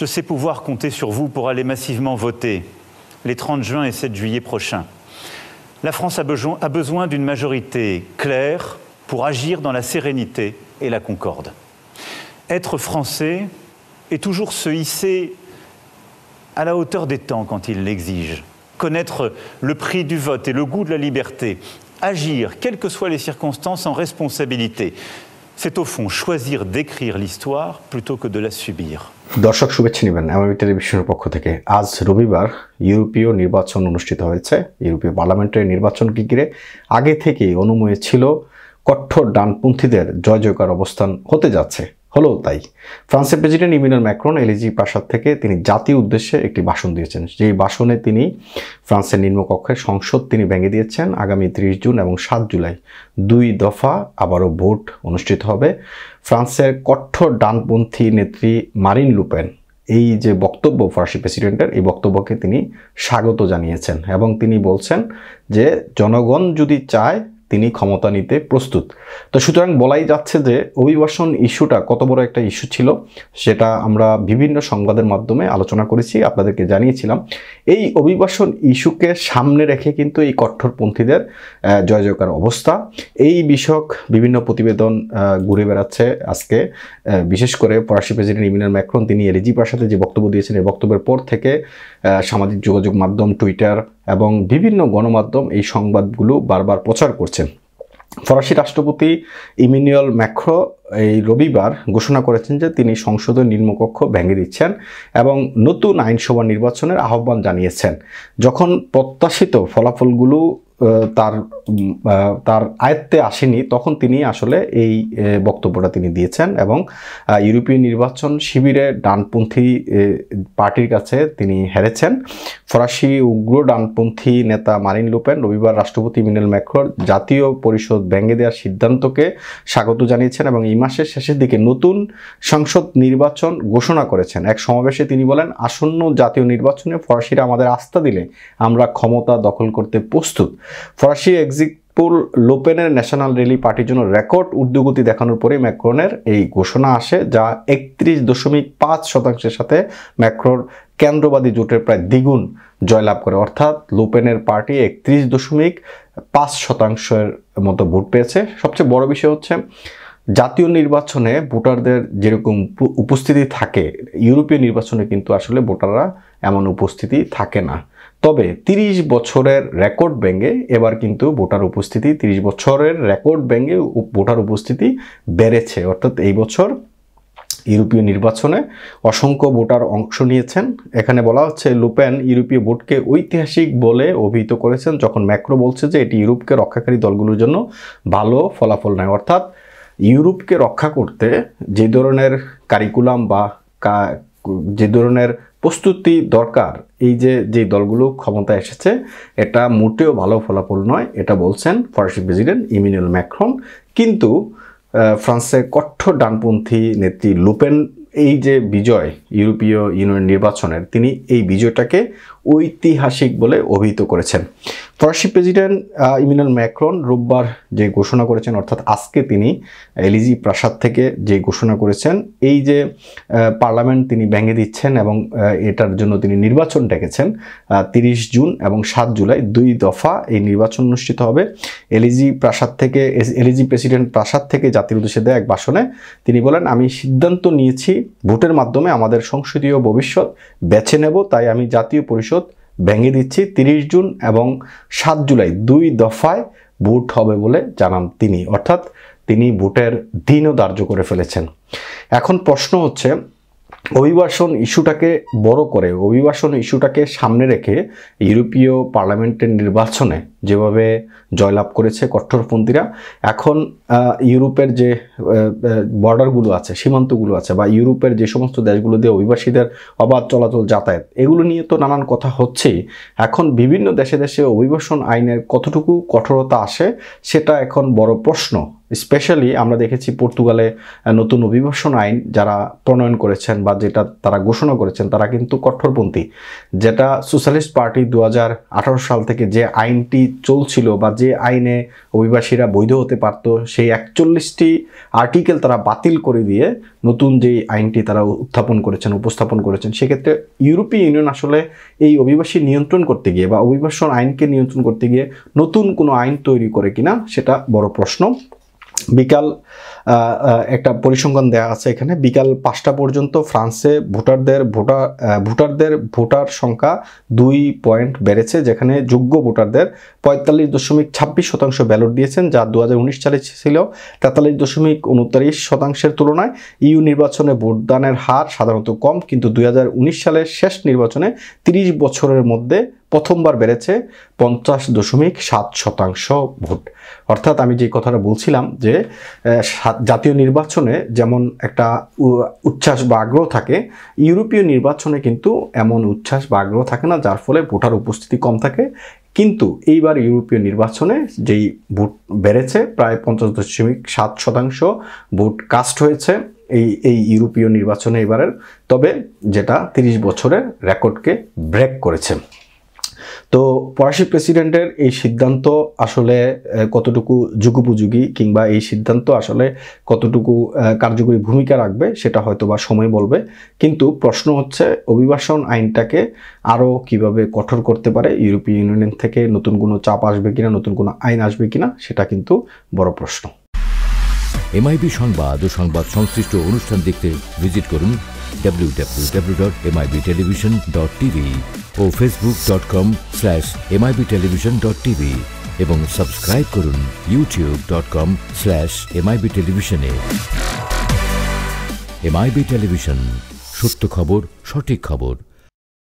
Je sais pouvoir compter sur vous pour aller massivement voter les 30 juin et 7 juillet prochains. La France a besoin d'une majorité claire pour agir dans la sérénité et la concorde. Être français est toujours se hisser à la hauteur des temps quand il l'exige, connaître le prix du vote et le goût de la liberté, agir, quelles que soient les circonstances, en responsabilité. C'est au fond choisir d'écrire l'histoire plutôt que de la subir. দর্শক শুভেচ্ছা নেবেন MRB টেলিভিশনের পক্ষ থেকে। আজ রবিবার ইউরোপীয় নির্বাচন অনুষ্ঠিত হয়েছে। ইউরোপীয় পার্লামেন্টের নির্বাচনকে ঘিরে আগে থেকেই অনুমেয় ছিল কঠোর ডানপন্থীদের জয় জয়কার অবস্থান হতে যাচ্ছে। হলো তাই। ফ্রান্সের প্রেসিডেন্ট ইমানুয়েল ম্যাক্রন এলিজি প্রাসাদ থেকে তিনি জাতীয় উদ্দেশ্যে একটি ভাষণ দিয়েছেন। যেই ভাষণে তিনি ফ্রান্সের নিম্নকক্ষের সংসদ তিনি ভেঙে দিয়েছেন। আগামী 30 জুন এবং 7 জুলাই 2 দফা আবারও ভোট অনুষ্ঠিত হবে। ফ্রান্সের কঠোর ডানপন্থী নেত্রী মারিন লুপেন এই যে বক্তব্য ফরাসি প্রেসিডেন্টের, এই বক্তব্যকে তিনি স্বাগত জানিয়েছেন এবং তিনি বলছেন যে জনগণ যদি চায় তিনি ক্ষমতা নিতে প্রস্তুত। তো সুতরাং বলাই যাচ্ছে যে অভিবাসন ইস্যুটা কত বড় একটা ইস্যু ছিল সেটা আমরা বিভিন্ন সংবাদের মাধ্যমে আলোচনা করেছি, আপনাদেরকে জানিয়েছিলাম। এই অভিবাসন ইস্যুকে সামনে রেখে কিন্তু এই কঠোরপন্থীদের জয় জয়কার অবস্থা, এই বিষয়ক বিভিন্ন প্রতিবেদন ঘুরে বেড়াচ্ছে আজকে। বিশেষ করে ফরাসি প্রেসিডেন্ট ইমানুয়েল ম্যাক্রন তিনি এলিজি প্রাসাদে যে বক্তব্য দিয়েছেন, এই বক্তব্যের পর থেকে সামাজিক যোগাযোগ মাধ্যম, টুইটার এবং বিভিন্ন গণমাধ্যম এই সংবাদগুলো বারবার প্রচার করছেন। ফরাসি রাষ্ট্রপতি ইমানুয়েল ম্যাক্রন এই রবিবার ঘোষণা করেছেন যে তিনি সংসদের নিম্নকক্ষ ভেঙে দিচ্ছেন এবং নতুন আইনসভা নির্বাচনের আহ্বান জানিয়েছেন। যখন প্রত্যাশিত ফলাফলগুলো তার আয়ত্তে আসেনি তখন তিনি আসলে এই বক্তব্যটা তিনি দিয়েছেন এবং ইউরোপীয় নির্বাচন শিবিরে ডানপন্থী পার্টির কাছে তিনি হেরেছেন। ফরাসি উগ্র ডানপন্থী নেতা মারিন লুপেন রবিবার রাষ্ট্রপতি ইমানুয়েল ম্যাক্রন জাতীয় পরিষদ ভেঙে দেওয়ার সিদ্ধান্তকে স্বাগত জানিয়েছেন এবং এই মাসের শেষের দিকে নতুন সংসদ নির্বাচন ঘোষণা করেছেন। এক সমাবেশে তিনি বলেন, আসন্ন জাতীয় নির্বাচনে ফরাসিরা আমাদের আস্থা দিলে আমরা ক্ষমতা দখল করতে প্রস্তুত। ফরাসি এক্সিকুল লোপেনের ন্যাশনাল র্যালি পার্টির জন্য রেকর্ড ঊর্ধ্বগতি দেখানোর পরে ম্যাক্রনের এই ঘোষণা আসে, যা 31.5% সাথে ম্যাক্রোর কেন্দ্রবাদী জোটের প্রায় দ্বিগুণ জয়লাভ করে। অর্থাৎ লোপেনের পার্টি 31.5% মতো ভোট পেয়েছে। সবচেয়ে বড় বিষয় হচ্ছে জাতীয় নির্বাচনে ভোটারদের যেরকম উপস্থিতি থাকে, ইউরোপীয় নির্বাচনে কিন্তু আসলে ভোটাররা এমন উপস্থিতি থাকে না। তবে 30 বছরের রেকর্ড ভেঙে এবার কিন্তু ভোটার উপস্থিতি 30 বছরের রেকর্ড ভেঙে ভোটার উপস্থিতি বেড়েছে। অর্থাৎ এই বছর ইউরোপীয় নির্বাচনে অসংখ্য ভোটার অংশ নিয়েছেন। এখানে বলা হচ্ছে লুপেন ইউরোপীয় ভোটকে ঐতিহাসিক বলে অভিহিত করেছেন, যখন ম্যাক্রো বলছে যে এটি ইউরোপকে রক্ষাকারী দলগুলোর জন্য ভালো ফলাফল নয়। অর্থাৎ ইউরোপকে রক্ষা করতে যে ধরনের কারিকুলাম বা যে ধরনের প্রস্তুতি দরকার, এই যে দলগুলো ক্ষমতায় এসেছে এটা মোটেও ভালো ফলাফল নয়, এটা বলছেন ফরাসি প্রেসিডেন্ট ইমানুয়েল ম্যাক্রন। কিন্তু ফ্রান্সের কঠোর ডানপন্থী নেত্রী লুপেন এই যে বিজয় ইউরোপীয় ইউনিয়ন নির্বাচনের, তিনি এই বিজয়টাকে ঐতিহাসিক বলে অভিহিত করেছেন। ফরাসি প্রেসিডেন্ট ইমানুয়েল ম্যাক্রন রোববার যে ঘোষণা করেছেন, অর্থাৎ আজকে তিনি এলিজি প্রাসাদ থেকে যে ঘোষণা করেছেন, এই যে পার্লামেন্ট তিনি ভেঙে দিচ্ছেন এবং এটার জন্য তিনি নির্বাচন ডেকেছেন 30 জুন এবং 7 জুলাই 2 দফা এই নির্বাচন অনুষ্ঠিত হবে। এলিজি প্রেসিডেন্ট প্রাসাদ থেকে জাতির উদ্দেশ্যে দেয়া এক ভাষণে তিনি বলেন, আমি সিদ্ধান্ত নিয়েছি ভোটের মাধ্যমে আমাদের সংসদীয় ভবিষ্যৎ বেছে নেব, তাই আমি জাতীয় পরিষদ ভেঙে দিচ্ছি। 30 জুন এবং 7 জুলাই 2 দফায় ভোট হবে বলে জানান তিনি। অর্থাৎ তিনি ভোটের দিনও ধার্য করে ফেলেছেন। এখন প্রশ্ন হচ্ছে, অভিবাসন ইস্যুটাকে বড় করে, অভিবাসন ইস্যুটাকে সামনে রেখে ইউরোপীয় পার্লামেন্টের নির্বাচনে যেভাবে জয়লাভ করেছে কঠোরপন্থীরা, এখন ইউরোপের যে বর্ডারগুলো আছে, সীমান্তগুলো আছে, বা ইউরোপের যে সমস্ত দেশগুলো দিয়ে অভিবাসীদের অবাধ চলাচল যাতায়াত, এগুলো নিয়ে তো নানান কথা হচ্ছেই। এখন বিভিন্ন দেশে দেশে অভিবাসন আইনের কতটুকু কঠোরতা আসে সেটা এখন বড় প্রশ্ন। স্পেশালি আমরা দেখেছি পর্তুগালে নতুন অভিবাসন আইন যারা প্রণয়ন করেছেন বা যেটা তারা ঘোষণা করেছেন তারা কিন্তু কঠোরপন্থী। যেটা সোশ্যালিস্ট পার্টি 2018 সাল থেকে যে আইনটি চলছিল বা যে আইনে অভিবাসীরা বৈধ হতে পারত সেই 41টি আর্টিকেল তারা বাতিল করে দিয়ে নতুন যে আইনটি তারা উপস্থাপন করেছেন, সেক্ষেত্রে ইউরোপীয় ইউনিয়ন আসলে এই অভিবাসী নিয়ন্ত্রণ করতে গিয়ে বা অভিবাসন আইনকে নিয়ন্ত্রণ করতে গিয়ে নতুন কোনো আইন তৈরি করে কিনা সেটা বড় প্রশ্ন। বিকাল একটা পরিসংখ্যান দেওয়া আছে এখানে, বিকাল 5টা পর্যন্ত ফ্রান্সে ভোটারদের ভোটার সংখ্যা 2 পয়েন্ট বেড়েছে, যেখানে যোগ্য ভোটারদের 45.26% ব্যালট দিয়েছেন, যা 2019 সালে ছিল 43.29% তুলনায়। ইউ নির্বাচনে ভোটদানের হার সাধারণত কম, কিন্তু 2019 সালের শেষ নির্বাচনে 30 বছরের মধ্যে প্রথমবার বেড়েছে 50.7% ভোট। অর্থাৎ আমি যে কথাটা বলছিলাম যে জাতীয় নির্বাচনে যেমন একটা উচ্ছ্বাস বা আগ্রহ থাকে, ইউরোপীয় নির্বাচনে কিন্তু এমন উচ্ছ্বাস বা আগ্রহ থাকে না, যার ফলে ভোটার উপস্থিতি কম থাকে। কিন্তু এইবার ইউরোপীয় নির্বাচনে যেই ভোট বেড়েছে প্রায় 50.7% ভোট কাস্ট হয়েছে এই ইউরোপীয় নির্বাচনে এবারের, তবে যেটা 30 বছরের রেকর্ডকে ব্রেক করেছে। তো ফরাসি প্রেসিডেন্টের এই সিদ্ধান্ত আসলে কতটুকু যুগোপযোগী কিংবা এই সিদ্ধান্ত আসলে কতটুকু কার্যকরী ভূমিকা রাখবে সেটা হয়তো বা সময় বলবে, কিন্তু প্রশ্ন হচ্ছে অভিবাসন আইনটাকে আরও কিভাবে কঠোর করতে পারে, ইউরোপীয় ইউনিয়ন থেকে নতুন কোনো চাপ আসবে কিনা, নতুন কোনো আইন আসবে কিনা, সেটা কিন্তু বড় প্রশ্ন। MIB সংবাদ ও সংবাদ সংশ্লিষ্ট অনুষ্ঠান দেখতে ভিজিট করুন www.mibtelevision.tv ও facebook.com/mibtelevision.tv এবং সাবস্ক্রাইব করুন youtube.com/mibtelevision এ। MIB টেলিভিশন, সত্য খবর, সঠিক খবর।